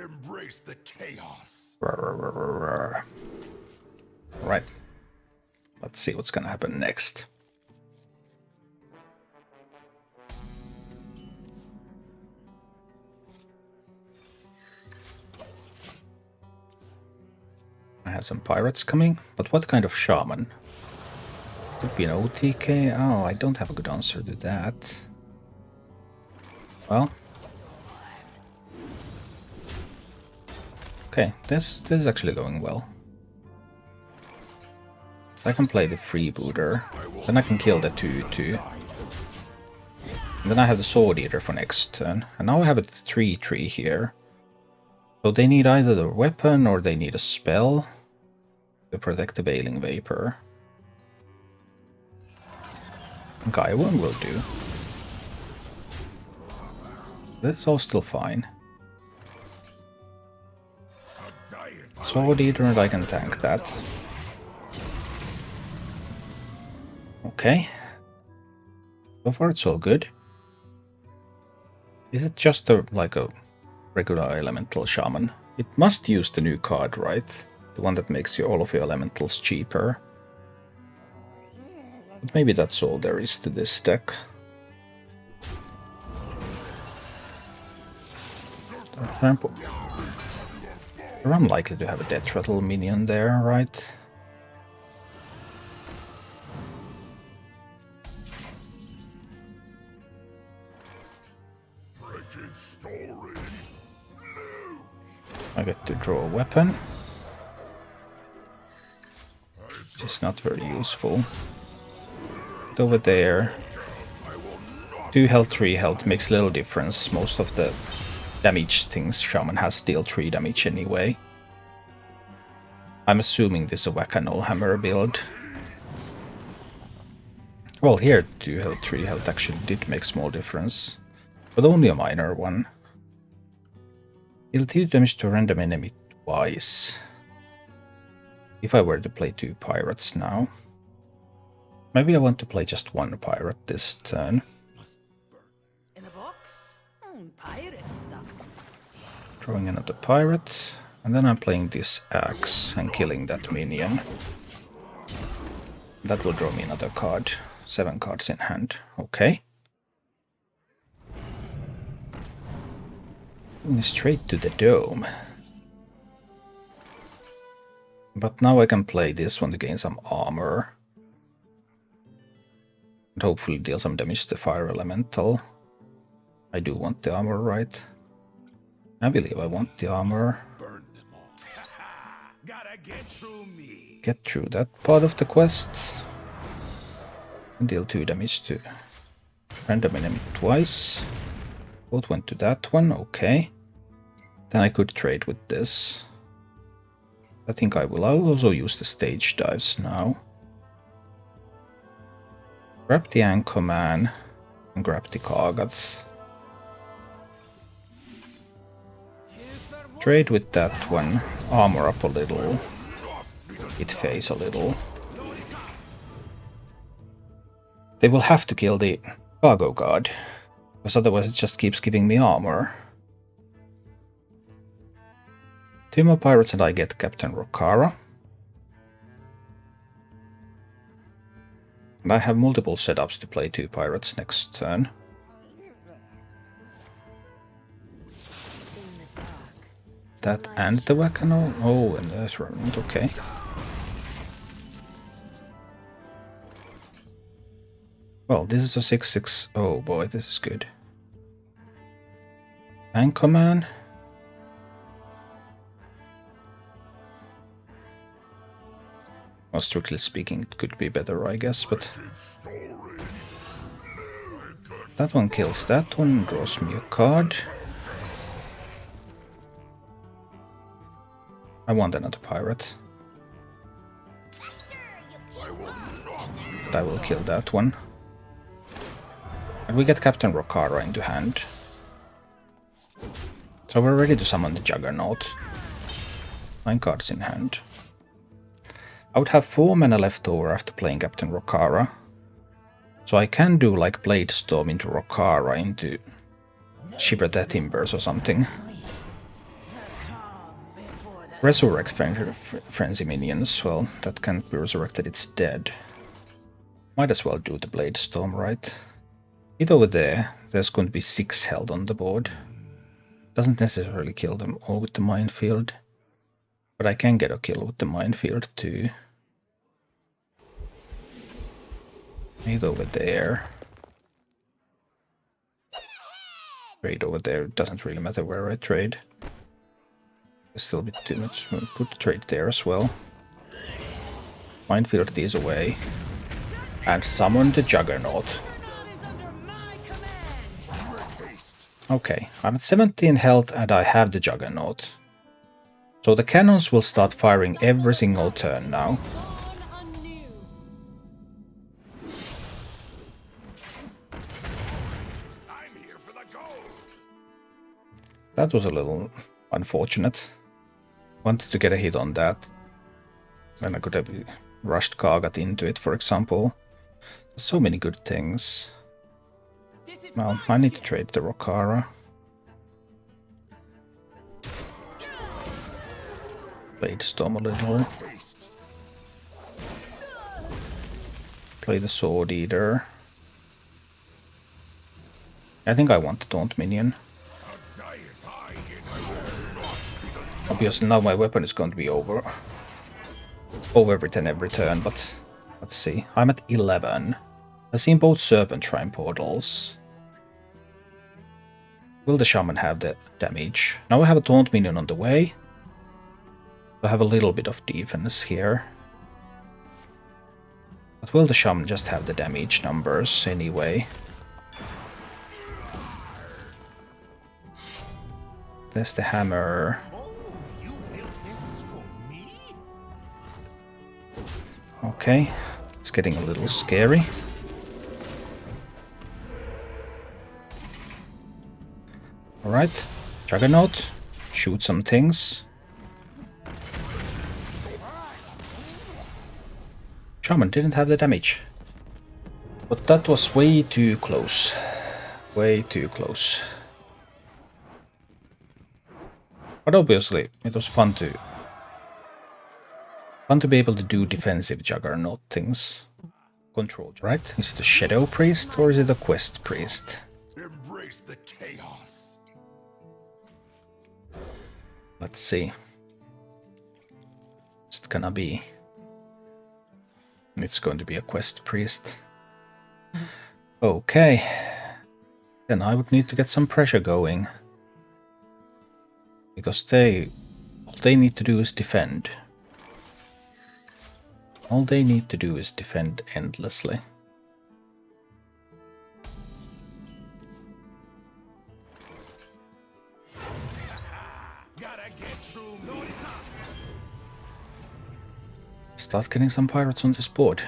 Embrace the chaos. Right. Let's see what's gonna happen next. I have some pirates coming, but what kind of shaman? Could be an OTK. Oh, I don't have a good answer to that. Well. Okay, this is actually going well. I can play the freebooter, then I can kill the 2/2. And then I have the Sword Eater for next turn. And now I have a 3/3 here. So they need either the weapon or they need a spell to protect the Bailing Vapor. Gryphon will do. That's all still fine. Sword Eater and I can tank that. Okay. So far it's all good. Is it just like a regular elemental shaman? It must use the new card, right? The one that makes all of your elementals cheaper. But maybe that's all there is to this deck. You're unlikely to have a Death Rattle minion there, right? I get to draw a weapon, which is not very useful. But over there, 2 health, 3 health makes little difference. Most of the damage things Shaman has deal 3 damage anyway. I'm assuming this is a Whack-A-Null Hammer build. Well, here 2 health, 3 health actually did make small difference, but only a minor one. Deal 2 damage to a random enemy twice. If I were to play 2 pirates now. Maybe I want to play just 1 pirate this turn. In a box? Pirate stuff. Drawing another pirate. And then I'm playing this axe and killing that minion. That will draw me another card. 7 cards in hand. Okay. Straight to the dome. But now I can play this one to gain some armor. And hopefully deal some damage to the fire elemental. I do want the armor, right? I believe I want the armor. Get through that part of the quest. And deal 2 damage to random enemy twice. Both went to that one, okay. Then I could trade with this. I think I will. I'll also use the stage dives now. Grab the Anchorman and grab the Kagat. Trade with that one. Armor up a little. Hit face a little. They will have to kill the cargo guard, because otherwise it just keeps giving me armor. 2 more pirates and I get Captain Rokara. And I have multiple setups to play 2 pirates next turn. That and the Whack-A-Null? Oh, and that's right, okay. Well, this is a 6/6. Oh boy, this is good. Anchorman. Well, strictly speaking, it could be better, I guess, but... That one kills that one, draws me a card. I want another pirate. I will kill that one. And we get Captain Rokara into hand. So we're ready to summon the Juggernaut. 9 cards in hand. I would have 4 mana left over after playing Captain Rokara. So I can do like Blade Storm into Rokara into Shiver the Timbers or something. Resurrect Frenzy minions. Well, that can't be resurrected, it's dead. Might as well do the Blade Storm, right? Hit over there, there's going to be 6 held on the board. Doesn't necessarily kill them all with the minefield. But I can get a kill with the minefield too. Hit over there. Trade over there, it doesn't really matter where I trade. There's still a bit too much. We'll put the trade there as well. Minefield these away. And summon the Juggernaut. Okay, I'm at 17 health and I have the Juggernaut. So the cannons will start firing every single turn now. That was a little unfortunate. Wanted to get a hit on that. Then I could have rushed Kargat into it, for example. So many good things. Well, I need to trade the Rokara. Blade Storm a little. Play the Sword Eater. I think I want the Taunt minion. Obviously now my weapon is going to be over every turn, but let's see. I'm at 11. I've seen both Serpent Shrine portals. Will the Shaman have the damage? Now I have a Taunt minion on the way. I have a little bit of defense here. But will the Shaman just have the damage numbers anyway? There's the hammer. Okay, it's getting a little scary. Alright, Juggernaut, shoot some things. Shaman didn't have the damage. But that was way too close. Way too close. But obviously, it was fun to be able to do defensive Juggernaut things. Control, right? Is it a Shadow Priest or is it a Quest Priest? Embrace the chaos. Let's see. What's it gonna be? It's going to be a Quest Priest. Okay. Then I would need to get some pressure going. Because all they need to do is defend. All they need to do is defend endlessly. Start getting some pirates on this board.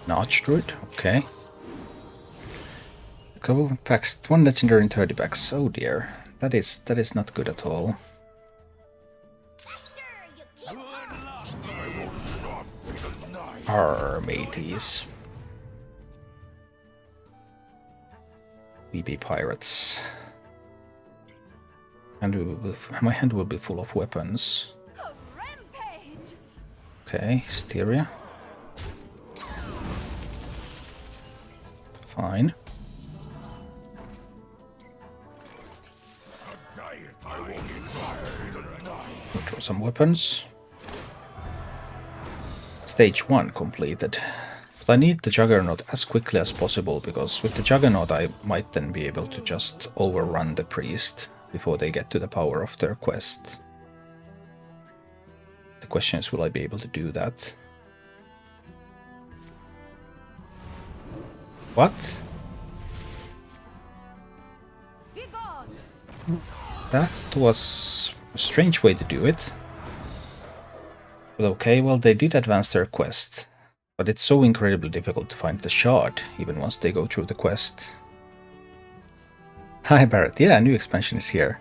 Notch Druid, okay. A couple of packs, 1 legendary in 30 packs. Oh dear, that is not good at all. Arr, mateys. We be pirates. And my hand will be full of weapons. Okay, Hysteria. Fine. Draw some weapons. Stage 1 completed. But I need the Juggernaut as quickly as possible, because with the Juggernaut I might then be able to just overrun the priest before they get to the power of their quest. The question is, will I be able to do that? What? That was a strange way to do it. But okay, well, they did advance their quest. But it's so incredibly difficult to find the shard, even once they go through the quest. Hi Barrett, yeah, new expansion is here.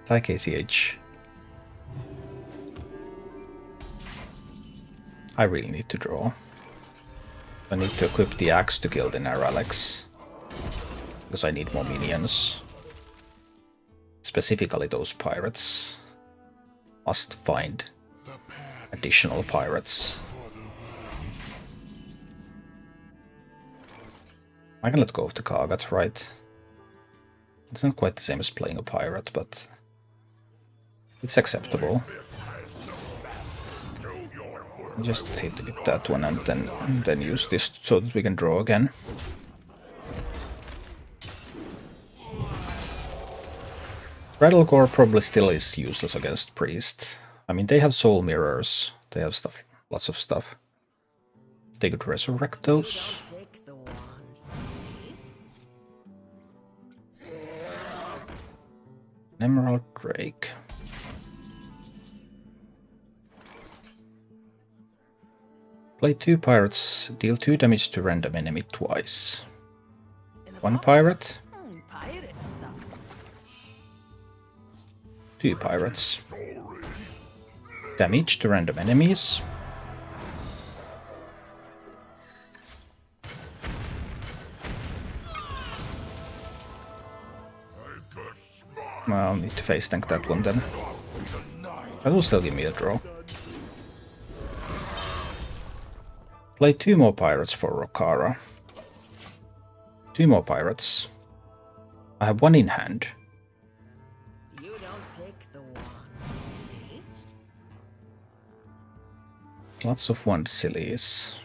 Like ACH. I really need to draw. I need to equip the axe to kill the Naralex. Because I need more minions. specifically those pirates. Must find additional pirates. I can let go of the Kagat, right? It's not quite the same as playing a pirate, but it's acceptable. Just hit that one and then use this so that we can draw again. Rattlecore probably still is useless against Priest. I mean, they have soul mirrors, they have stuff, lots of stuff. They could resurrect those. Emerald Drake. Play 2 pirates, deal 2 damage to random enemy twice. 1 pirate. 2 pirates. Damage to random enemies. Well, I'll need to face tank that one then. That will still give me a draw. Play 2 more pirates for Rokara. 2 more pirates. I have 1 in hand. You don't pick the ones. Lots of 1 sillies.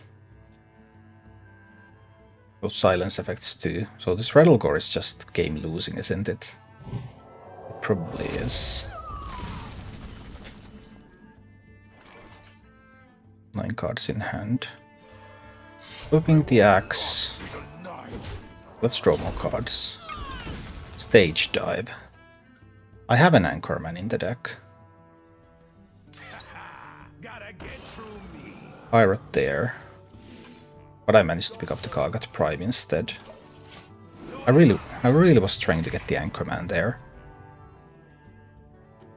Those silence effects too. So this Rattlecore is just game losing, isn't it? It probably is. 9 cards in hand. Whipping the axe. Let's draw more cards. Stage dive. I have an Anchorman in the deck. Pirate there. But I managed to pick up the Kagat Prime instead. I really was trying to get the Anchorman there.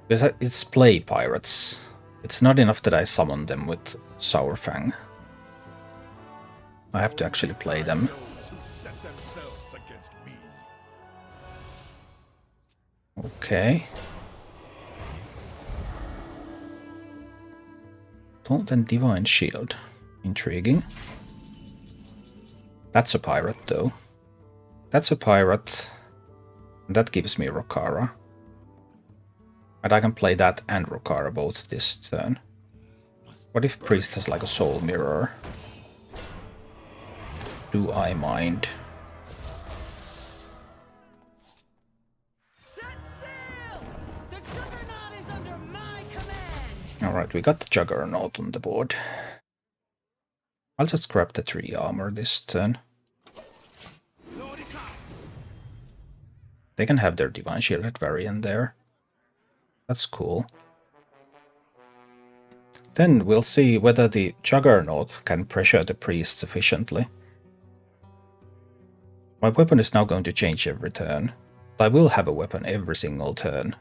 Because it's play pirates. It's not enough that I summon them with Sourfang. I have to actually play them. Okay. Taunt and Divine Shield. Intriguing. That's a pirate though. That's a pirate. And that gives me Rokara. And I can play that and Rokara both this turn. What if Priest has like a soul mirror? Do I mind? Alright, we got the Juggernaut on the board. I'll just grab the 3 armor this turn. They can have their Divine Shield at Varian there. That's cool. Then we'll see whether the Juggernaut can pressure the Priest sufficiently. My weapon is now going to change every turn. I will have a weapon every single turn.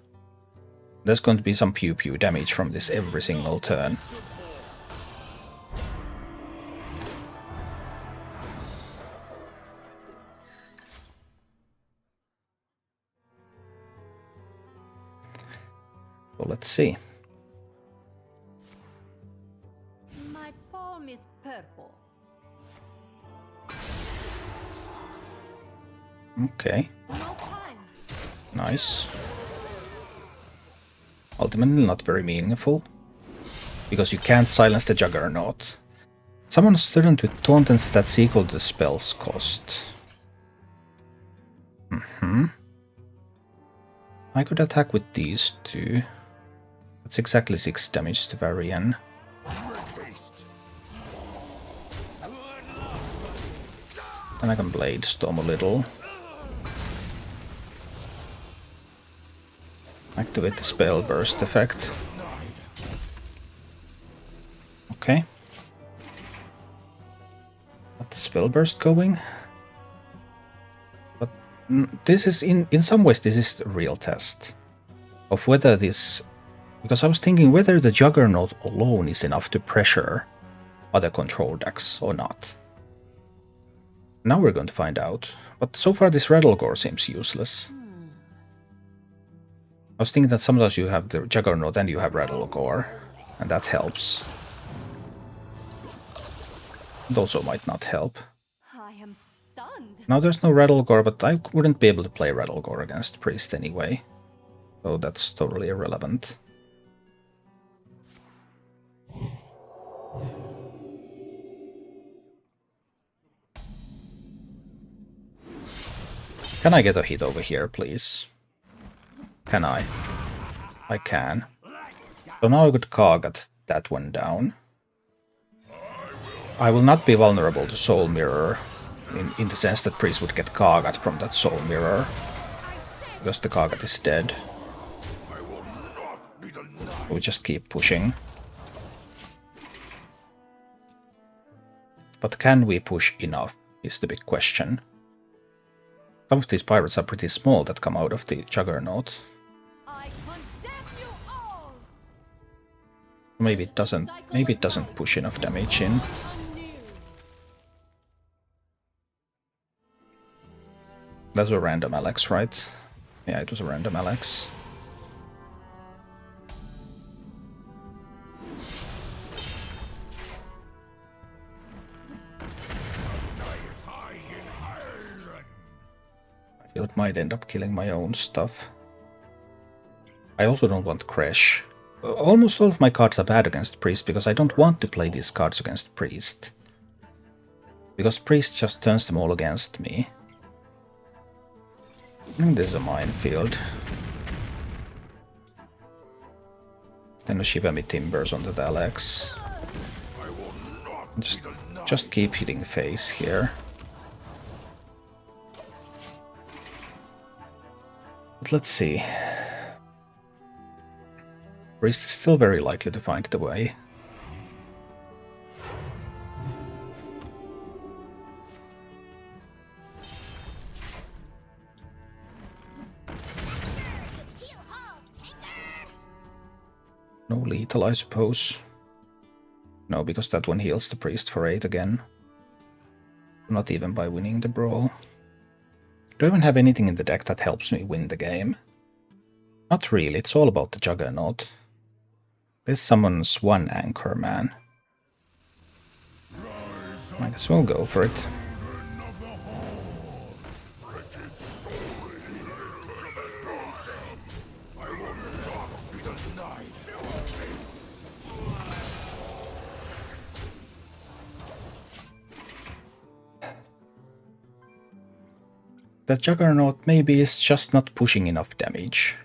There's going to be some pew-pew damage from this every single turn. So let's see. My palm is purple. Okay. No time. Nice. Ultimately not very meaningful. Because you can't silence the Juggernaut. Summon a student with taunt and stats equal to the spell's cost. I could attack with these 2. That's exactly 6 damage to Varian. Then I can Blade Storm a little. Activate the Spell Burst effect. Okay. Got the Spell Burst going. But this is, in some ways, this is the real test of whether this... Because I was thinking whether the Juggernaut alone is enough to pressure other control decks or not. Now we're going to find out. But so far this Rattlecore seems useless. I was thinking that sometimes you have the Juggernaut and you have Rattlegore, and that helps. It also might not help. I am stunned. Now there's no Rattlegore, but I wouldn't be able to play Rattlegore against Priest anyway. So that's totally irrelevant. Can I get a hit over here, please? Can I? I can. So now I could Kagat that one down. I will not be vulnerable to Soul Mirror, in the sense that Priest would get Kagat from that Soul Mirror, because the Kagat is dead. We just keep pushing. But can we push enough, is the big question. Some of these pirates are pretty small that come out of the Juggernaut. I condemn you all. Maybe it doesn't push enough damage in. That's a random Alex, right? Yeah, it was a random Alex. I feel it might end up killing my own stuff. I also don't want Crash. Almost all of my cards are bad against Priest because I don't want to play these cards against Priest. Because Priest just turns them all against me. And this is a minefield. Then a Shivami Timbers on the Alex. Just keep hitting face here. But let's see. Priest is still very likely to find the way. No lethal, I suppose. No, because that one heals the Priest for 8 again. Not even by winning the brawl. Do I even have anything in the deck that helps me win the game? Not really, it's all about the Juggernaut. This summons one Anchor Man. I guess we'll go for it. That Juggernaut maybe is just not pushing enough damage.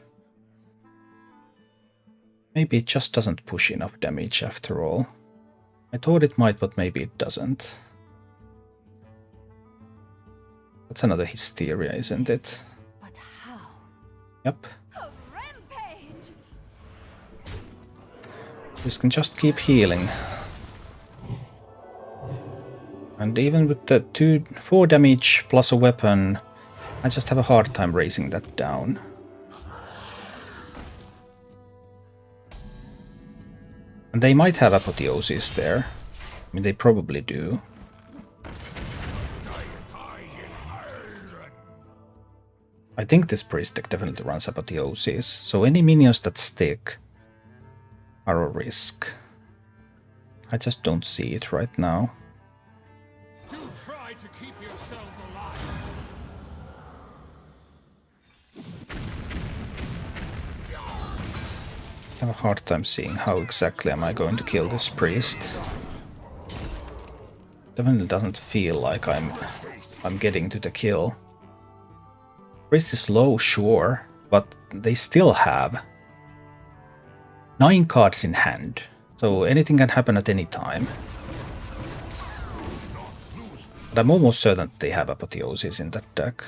Maybe it just doesn't push enough damage after all. I thought it might, but maybe it doesn't. That's another Hysteria, isn't it? But how? Yep. A rampage! We can just keep healing. And even with the 4 damage plus a weapon, I just have a hard time raising that down. And they might have Apotheosis there. I mean, they probably do. I think this Priest deck definitely runs Apotheosis, so any minions that stick are a risk. I just don't see it right now. Do try to keep yourselves alive. I have a hard time seeing how exactly am I going to kill this Priest. Definitely doesn't feel like I'm getting to the kill. Priest is low, sure, but they still have 9 cards in hand, so anything can happen at any time. But I'm almost certain that they have Apotheosis in that deck.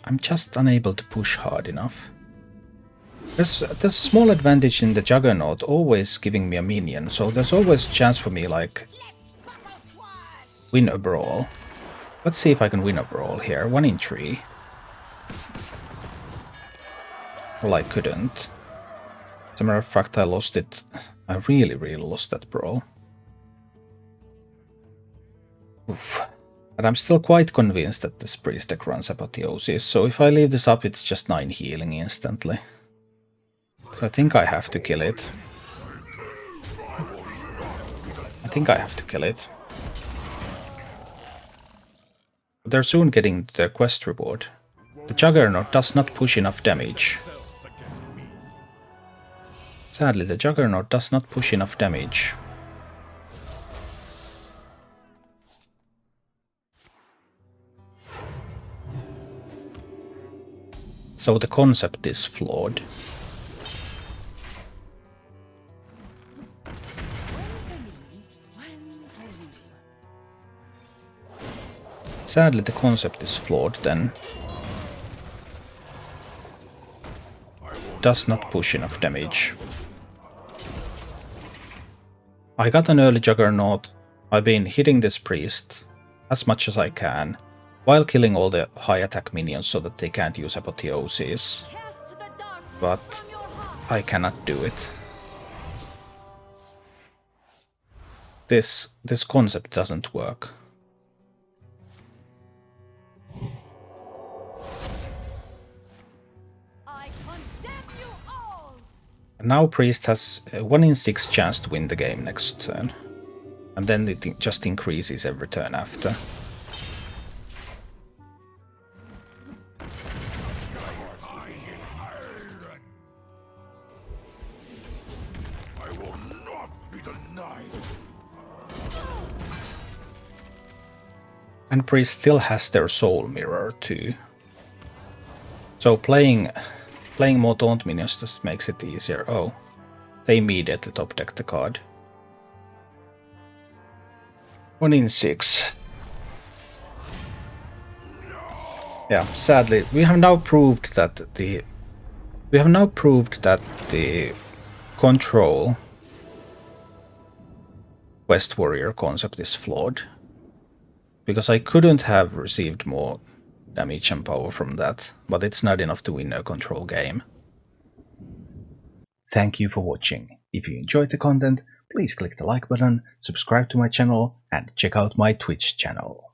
I'm just unable to push hard enough. There's a small advantage in the Juggernaut always giving me a minion, so there's always a chance for me, like, win a brawl. Let's see if I can win a brawl here. 1 in 3. Well, I couldn't. As a matter of fact, I lost it. I really lost that brawl. Oof. But I'm still quite convinced that this priest deck runs Apotheosis, so if I leave this up it's just 9 healing instantly. So I think I have to kill it. They're soon getting their quest reward. The Juggernaut does not push enough damage. Sadly, the Juggernaut does not push enough damage. So the concept is flawed. Sadly, the concept is flawed then. Does not push enough damage. I got an early Juggernaut. I've been hitting this priest as much as I can, while killing all the high attack minions so that they can't use Apotheosis. Cast the darkness But from your heart. I cannot do it. This concept doesn't work. I condemn you all. Now priest has a 1 in 6 chance to win the game next turn. And then it just increases every turn after. I will not be denied. And priest still has their soul mirror too. So playing more taunt minions just makes it easier. Oh, they immediately top deck the card. 1 in 6. Yeah, sadly, we have now proved that the control Quest Warrior concept is flawed. Because I couldn't have received more damage and power from that, but it's not enough to win a control game. Thank you for watching. If you enjoyed the content, please click the like button, subscribe to my channel, and check out my Twitch channel.